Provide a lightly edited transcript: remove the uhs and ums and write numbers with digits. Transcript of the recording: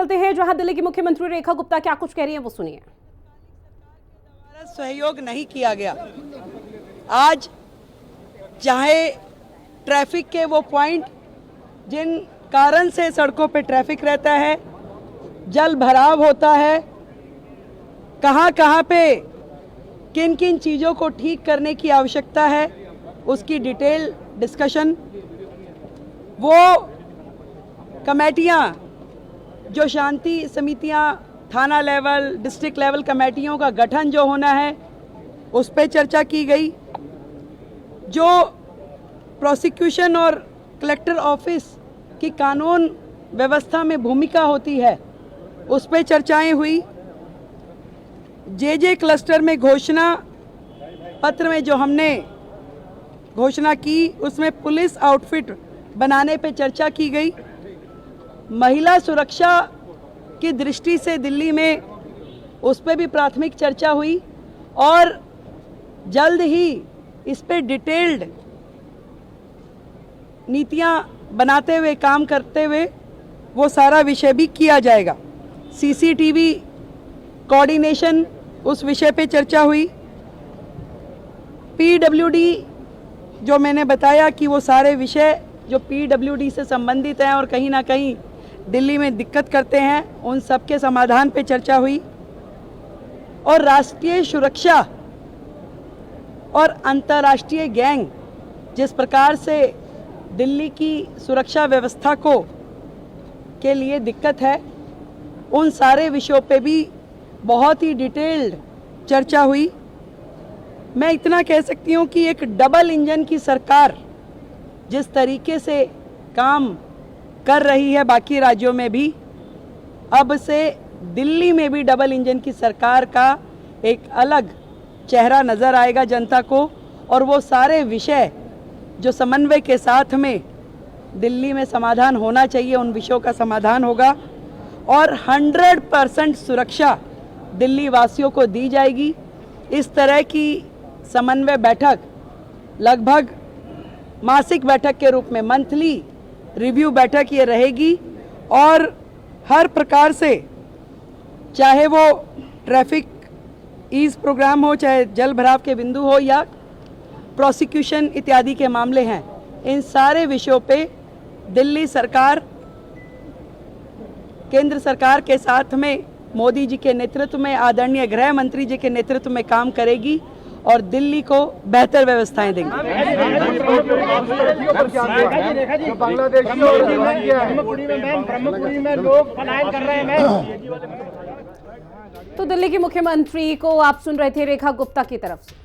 चलते हैं जहां दिल्ली की मुख्यमंत्री रेखा गुप्ता क्या कुछ कह रही हैं, वो सुनिए। सहयोग नहीं किया गया। आज चाहे ट्रैफिक के वो पॉइंट जिन कारण से सड़कों पे ट्रैफिक रहता है, जल भराव होता है, कहाँ पे किन किन चीज़ों को ठीक करने की आवश्यकता है, उसकी डिटेल डिस्कशन, वो कमेटियाँ जो शांति समितियाँ थाना लेवल डिस्ट्रिक्ट लेवल कमेटियों का गठन जो होना है उस पर चर्चा की गई। जो प्रोसिक्यूशन और कलेक्टर ऑफिस की कानून व्यवस्था में भूमिका होती है उस पर चर्चाएं हुई। जे क्लस्टर में घोषणा पत्र में जो हमने घोषणा की उसमें पुलिस आउटफिट बनाने पे चर्चा की गई। महिला सुरक्षा की दृष्टि से दिल्ली में उस पर भी प्राथमिक चर्चा हुई और जल्द ही इस पे डिटेल्ड नीतियां बनाते हुए काम करते हुए वो सारा विषय भी किया जाएगा। सीसीटीवी कोऑर्डिनेशन उस विषय पे चर्चा हुई। पीडब्ल्यूडी जो मैंने बताया कि वो सारे विषय जो पीडब्ल्यूडी से संबंधित हैं और कहीं ना कहीं दिल्ली में दिक्कत करते हैं उन सब के समाधान पे चर्चा हुई। और राष्ट्रीय सुरक्षा और अंतर्राष्ट्रीय गैंग जिस प्रकार से दिल्ली की सुरक्षा व्यवस्था के लिए दिक्कत है, उन सारे विषयों पे भी बहुत ही डिटेल्ड चर्चा हुई। मैं इतना कह सकती हूँ कि एक डबल इंजन की सरकार जिस तरीके से काम कर रही है बाकी राज्यों में भी, अब से दिल्ली में भी डबल इंजन की सरकार का एक अलग चेहरा नज़र आएगा जनता को। और वो सारे विषय जो समन्वय के साथ में दिल्ली में समाधान होना चाहिए उन विषयों का समाधान होगा और 100% सुरक्षा दिल्ली वासियों को दी जाएगी। इस तरह की समन्वय बैठक लगभग मासिक बैठक के रूप में मंथली रिव्यू बैठक ये रहेगी और हर प्रकार से चाहे वो ट्रैफिक ईज प्रोग्राम हो, चाहे जल भराव के बिंदु हो या प्रोसिक्यूशन इत्यादि के मामले हैं, इन सारे विषयों पे दिल्ली सरकार केंद्र सरकार के साथ में मोदी जी के नेतृत्व में, आदरणीय गृह मंत्री जी के नेतृत्व में काम करेगी और दिल्ली को बेहतर व्यवस्थाएं देंगे। तो दिल्ली की मुख्यमंत्री को आप सुन रहे थे रेखा गुप्ता की तरफ से।